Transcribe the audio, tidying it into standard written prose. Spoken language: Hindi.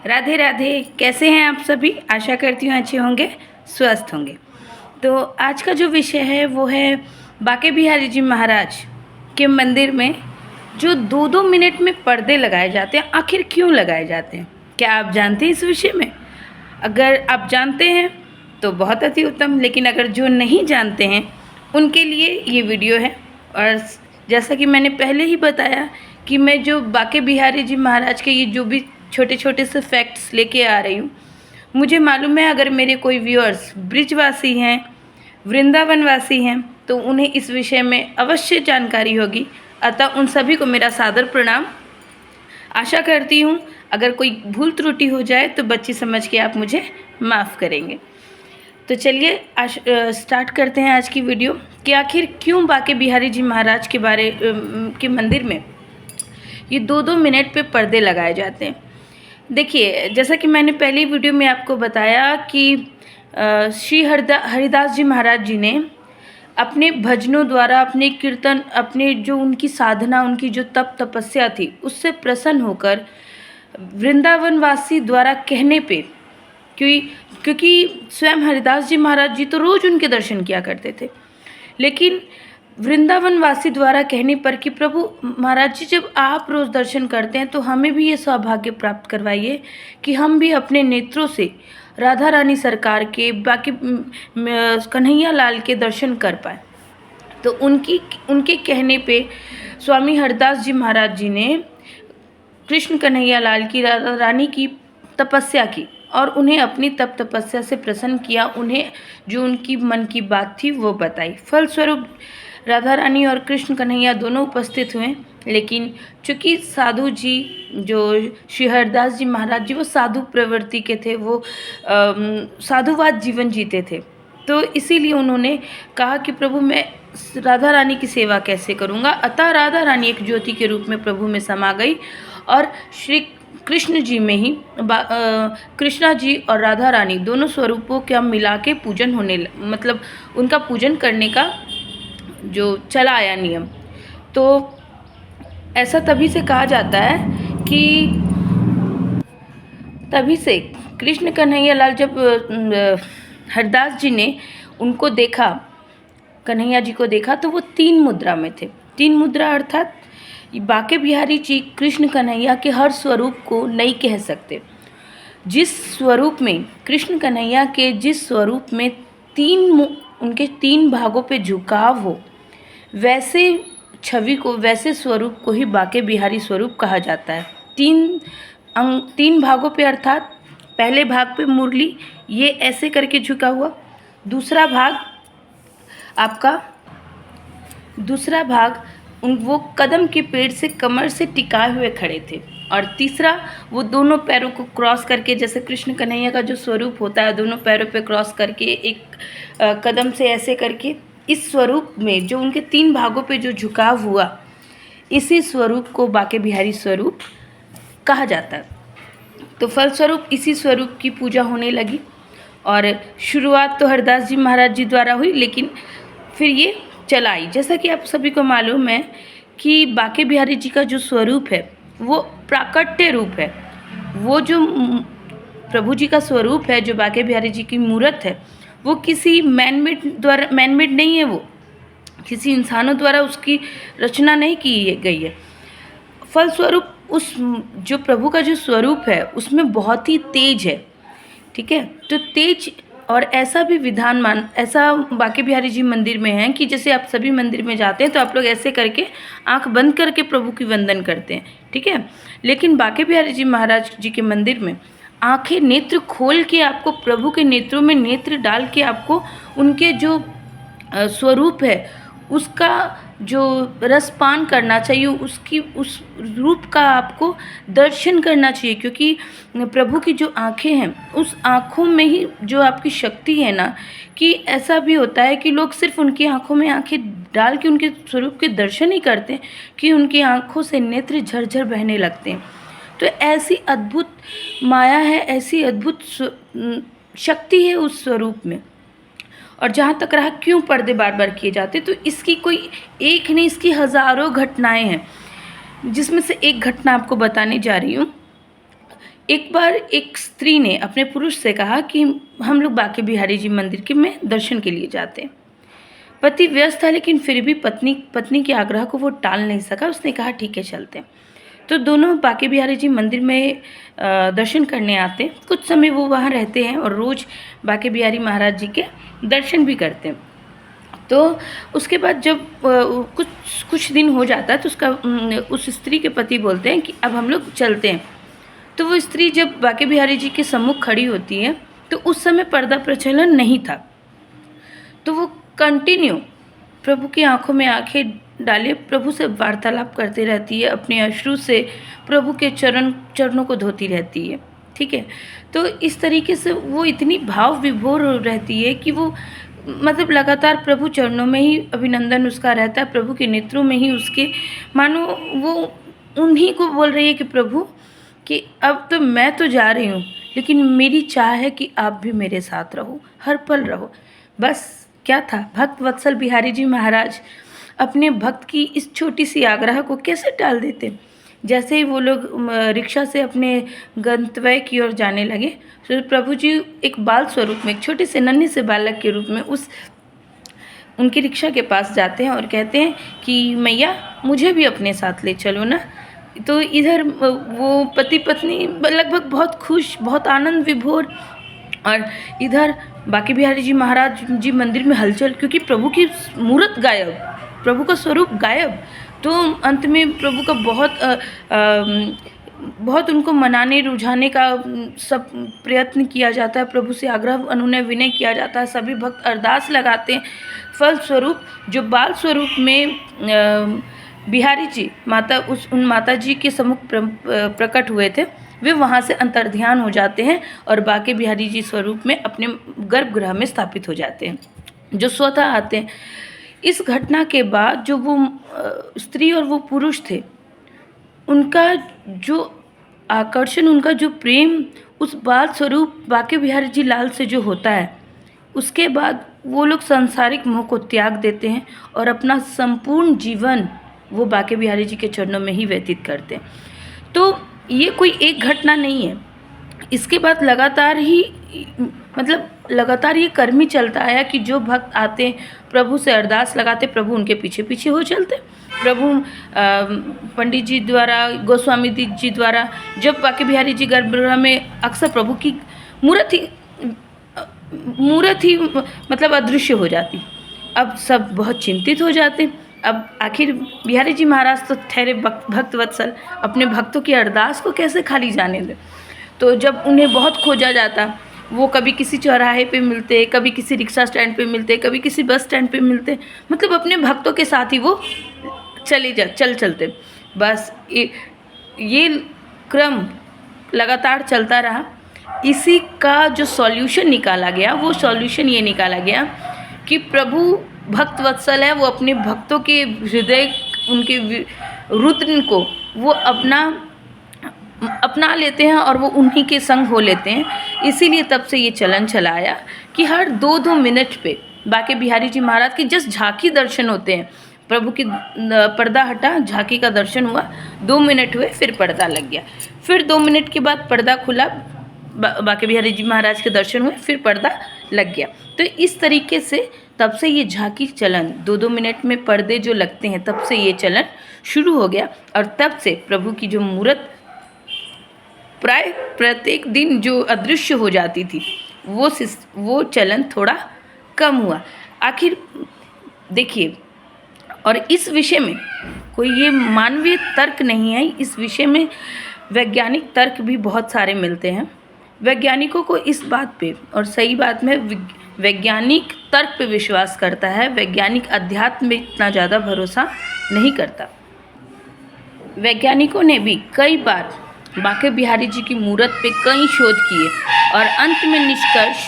राधे राधे। कैसे हैं आप सभी? आशा करती हूँ अच्छे होंगे, स्वस्थ होंगे। तो आज का जो विषय है वो है बांके बिहारी जी महाराज के मंदिर में जो 2-2 मिनट में पर्दे लगाए जाते हैं, आखिर क्यों लगाए जाते हैं? क्या आप जानते हैं इस विषय में? अगर आप जानते हैं तो बहुत अति उत्तम, लेकिन अगर जो नहीं जानते हैं उनके लिए ये वीडियो है। और जैसा कि मैंने पहले ही बताया कि मैं जो बांके बिहारी जी महाराज के ये जो भी छोटे छोटे से फैक्ट्स लेके आ रही हूँ, मुझे मालूम है अगर मेरे कोई व्यूअर्स ब्रिजवासी हैं, वृंदावनवासी हैं, तो उन्हें इस विषय में अवश्य जानकारी होगी। अतः उन सभी को मेरा सादर प्रणाम। आशा करती हूँ अगर कोई भूल त्रुटि हो जाए तो बच्ची समझ के आप मुझे माफ़ करेंगे। तो चलिए स्टार्ट करते हैं आज की वीडियो कि आखिर क्यों बांके बिहारी जी महाराज के के मंदिर में ये 2-2 मिनट पे पर्दे लगाए जाते हैं। देखिए, जैसा कि मैंने पहली वीडियो में आपको बताया कि श्री हरिदास जी महाराज जी ने अपने भजनों द्वारा, अपने कीर्तन, अपने जो उनकी साधना, उनकी जो तप तपस्या थी, उससे प्रसन्न होकर वृंदावनवासी द्वारा कहने पे, क्योंकि स्वयं हरिदास जी महाराज जी तो रोज़ उनके दर्शन किया करते थे, लेकिन वृंदावनवासी द्वारा कहने पर कि प्रभु महाराज जी, जब आप रोज़ दर्शन करते हैं तो हमें भी ये सौभाग्य प्राप्त करवाइए कि हम भी अपने नेत्रों से राधा रानी सरकार के, बाकी कन्हैया लाल के दर्शन कर पाए। तो उनके कहने पे स्वामी हरदास जी महाराज जी ने कृष्ण कन्हैया लाल की, राधा रानी की तपस्या की और उन्हें अपनी तप तपस्या से प्रसन्न किया। उन्हें जो उनकी मन की बात थी वो बताई। फलस्वरूप राधा रानी और कृष्ण कन्हैया दोनों उपस्थित हुए, लेकिन चूँकि साधु जी, जो श्री हरदास जी महाराज जी, वो साधु प्रवृत्ति के थे, वो साधुवाद जीवन जीते थे, तो इसीलिए उन्होंने कहा कि प्रभु मैं राधा रानी की सेवा कैसे करूँगा। अतः राधा रानी एक ज्योति के रूप में प्रभु में समा गई और श्री कृष्ण जी में ही कृष्णा जी और राधा रानी दोनों स्वरूपों का मिला के पूजन मतलब उनका पूजन करने का जो चला आया नियम। तो ऐसा तभी से कहा जाता है कि तभी से कृष्ण कन्हैया लाल, जब हरदास जी ने उनको देखा, कन्हैया जी को देखा, तो वो 3 मुद्रा में थे। 3 मुद्रा अर्थात बांके बिहारी जी कृष्ण कन्हैया के हर स्वरूप को नहीं कह सकते। जिस स्वरूप में कृष्ण कन्हैया के, जिस स्वरूप में उनके 3 भागों पे झुकाव हो, वैसे छवि को, वैसे स्वरूप को ही बांके बिहारी स्वरूप कहा जाता है। 3 भागों पे, अर्थात पहले भाग पे मुरली ये ऐसे करके झुका हुआ, दूसरा भाग वो कदम के पेड़ से कमर से टिकाए हुए खड़े थे, और तीसरा वो दोनों पैरों को क्रॉस करके, जैसे कृष्ण कन्हैया का जो स्वरूप होता है, दोनों पैरों पे क्रॉस करके एक कदम से ऐसे करके, इस स्वरूप में जो उनके 3 भागों पे जो झुकाव हुआ, इसी स्वरूप को बांके बिहारी स्वरूप कहा जाता है। तो फलस्वरूप इसी स्वरूप की पूजा होने लगी और शुरुआत तो हरदास जी महाराज जी द्वारा हुई, लेकिन फिर ये चलाई। जैसा कि आप सभी को मालूम है कि बांके बिहारी जी का जो स्वरूप है वो प्राकट्य रूप है। वो जो प्रभु जी का स्वरूप है, जो बांके बिहारी जी की मूर्त है, वो किसी मैनमेड नहीं है, वो किसी इंसानों द्वारा उसकी रचना नहीं की गई है। फलस्वरूप उस जो प्रभु का जो स्वरूप है उसमें बहुत ही तेज है, ठीक है। तो तेज और ऐसा भी ऐसा बांके बिहारी जी मंदिर में है कि जैसे आप सभी मंदिर में जाते हैं तो आप लोग ऐसे करके आंख बंद करके प्रभु की वंदन करते हैं, ठीक है। लेकिन बांके बिहारी जी महाराज जी के मंदिर में आंखें, नेत्र खोल के आपको प्रभु के नेत्रों में नेत्र डाल के आपको उनके जो स्वरूप है उसका जो रसपान करना चाहिए, उस रूप का आपको दर्शन करना चाहिए, क्योंकि प्रभु की जो आँखें हैं, उस आँखों में ही जो आपकी शक्ति है ना, कि ऐसा भी होता है कि लोग सिर्फ उनकी आँखों में आँखें डाल के उनके स्वरूप के दर्शन ही करते हैं कि उनकी आँखों से नेत्र झरझर बहने लगते हैं। तो ऐसी अद्भुत माया है, ऐसी अद्भुत शक्ति है उस स्वरूप में। और जहाँ तक रहा क्यों पर्दे बार बार किए जाते, तो इसकी कोई एक नहीं, इसकी हज़ारों घटनाएं हैं, जिसमें से एक घटना आपको बताने जा रही हूँ एक बार एक स्त्री ने अपने पुरुष से कहा कि हम लोग बांके बिहारी जी मंदिर के में दर्शन के लिए जाते हैं। पति व्यस्त था, लेकिन फिर भी पत्नी के आग्रह को वो टाल नहीं सका। उसने कहा ठीक है चलते हैं। तो दोनों बांके बिहारी जी मंदिर में दर्शन करने आते हैं। कुछ समय वो वहाँ रहते हैं और रोज़ बांके बिहारी महाराज जी के दर्शन भी करते हैं। तो उसके बाद जब कुछ दिन हो जाता है तो उस स्त्री के पति बोलते हैं कि अब हम लोग चलते हैं। तो वो स्त्री जब बांके बिहारी जी के सम्मुख खड़ी होती है तो उस समय पर्दा प्रचलन नहीं था। तो वो कंटिन्यू प्रभु की आंखों में आंखें डाले प्रभु से वार्तालाप करते रहती है, अपने अश्रु से प्रभु के चरणों को धोती रहती है। ठीक है, तो इस तरीके से वो इतनी भाव विभोर रहती है कि वो मतलब लगातार प्रभु चरणों में ही अभिनंदन उसका रहता है, प्रभु के नेत्रों में ही उसके मानो वो उन्हीं को बोल रही है कि प्रभु कि अब तो मैं तो जा रही हूँ, लेकिन मेरी चाह है कि आप भी मेरे साथ रहो, हर पल रहो। बस क्या था, भक्त वत्सल बिहारी जी महाराज अपने भक्त की इस छोटी सी आग्रह को कैसे टाल देते। जैसे ही वो लोग रिक्शा से अपने गंतव्य की ओर जाने लगे तो प्रभु जी एक बाल स्वरूप में, एक छोटे से नन्हे से बालक के रूप में उनकी रिक्शा के पास जाते हैं और कहते हैं कि मैया मुझे भी अपने साथ ले चलो ना। तो इधर वो पति पत्नी लगभग बहुत खुश, बहुत आनंद विभोर, और इधर बांके बिहारी जी महाराज जी मंदिर में हलचल, क्योंकि प्रभु की मूर्त गायब, प्रभु का स्वरूप गायब। तो अंत में प्रभु का बहुत उनको मनाने रुझाने का सब प्रयत्न किया जाता है, प्रभु से आग्रह अनुनय विनय किया जाता है, सभी भक्त अरदास लगाते हैं। फलस्वरूप जो बाल स्वरूप में बिहारी जी उन माता जी के सम्मुख प्रकट हुए थे, वे वहाँ से अंतर्ध्यान हो जाते हैं और बांके बिहारी जी स्वरूप में अपने गर्भगृह में स्थापित हो जाते हैं, जो स्वतः आते हैं। इस घटना के बाद जो वो स्त्री और वो पुरुष थे, उनका जो आकर्षण, उनका जो प्रेम उस बाल स्वरूप बांके बिहारी जी लाल से जो होता है, उसके बाद वो लोग सांसारिक मोह को त्याग देते हैं और अपना संपूर्ण जीवन वो बांके बिहारी जी के चरणों में ही व्यतीत करते हैं। तो ये कोई एक घटना नहीं है, इसके बाद लगातार ये कर्म ही चलता आया कि जो भक्त आते प्रभु से अरदास लगाते, प्रभु उनके पीछे पीछे हो चलते। प्रभु पंडित जी द्वारा, गोस्वामी जी द्वारा जब बांके बिहारी जी गर्भगृह में अक्सर प्रभु की मूर्त ही मतलब अदृश्य हो जाती। अब सब बहुत चिंतित हो जाते। अब आखिर बिहारी जी महाराज तो ठहरे भक्त वत्सल, अपने भक्तों की अरदास को कैसे खाली जाने दें। तो जब उन्हें बहुत खोजा जाता, वो कभी किसी चौराहे पे मिलते, कभी किसी रिक्शा स्टैंड पे मिलते, कभी किसी बस स्टैंड पे मिलते, मतलब अपने भक्तों के साथ ही वो चलते। बस ये क्रम लगातार चलता रहा। इसी का जो सॉल्यूशन निकाला गया, वो सॉल्यूशन ये निकाला गया कि प्रभु भक्त वत्सल है, वो अपने भक्तों के हृदय, उनके रुद्र को वो अपना लेते हैं और वो उन्हीं के संग हो लेते हैं। इसीलिए तब से ये चलन चला आया कि हर 2-2 मिनट पे बांके बिहारी जी महाराज की जस्ट झांकी दर्शन होते हैं। प्रभु की पर्दा हटा, झांकी का दर्शन हुआ, 2 मिनट हुए, फिर पर्दा लग गया, फिर 2 मिनट के बाद पर्दा खुला, बांके बिहारी जी महाराज के दर्शन हुए, फिर पर्दा लग गया। तो इस तरीके से तब से ये झांकी चलन, 2-2 मिनट में पर्दे जो लगते हैं, तब से ये चलन शुरू हो गया। और तब से प्रभु की जो मूर्त प्राय प्रत्येक दिन जो अदृश्य हो जाती थी, वो चलन थोड़ा कम हुआ। आखिर देखिए, और इस विषय में कोई ये मानवीय तर्क नहीं है, इस विषय में वैज्ञानिक तर्क भी बहुत सारे मिलते हैं। वैज्ञानिकों को इस बात पे, और सही बात में वैज्ञानिक तर्क पे विश्वास करता है, वैज्ञानिक अध्यात्म में इतना ज़्यादा भरोसा नहीं करता। वैज्ञानिकों ने भी कई बार बांके बिहारी जी की मूर्त पे कई शोध किए और अंत में निष्कर्ष